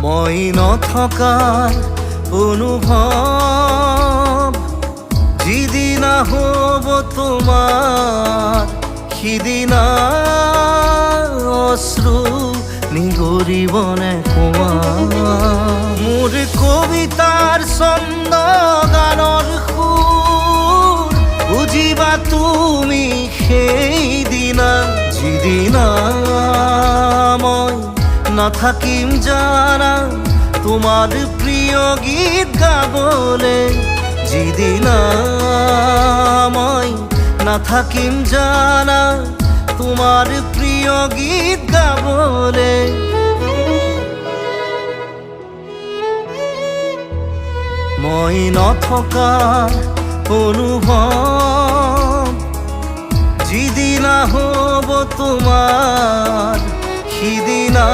মই নথকাৰ অনুভৱ যিদিনা হ'ব তোমাৰ সিদিনা অশ্ৰু নিগৰিবনে কোৱা মোৰ কবিতাৰ ছন্দ গানৰ সুৰ বুজিবা তুমি সেইদিনা যিদিনা মই নাথাকিম জানা তোমার প্রিয় গীত গাবলে যিদিনা মই নাথাকিম জানা তোমার প্রিয় গীত গাবলে মই নথকাৰ অনুভৱ যিদিনা হ'ব তোমাৰ সিদিনা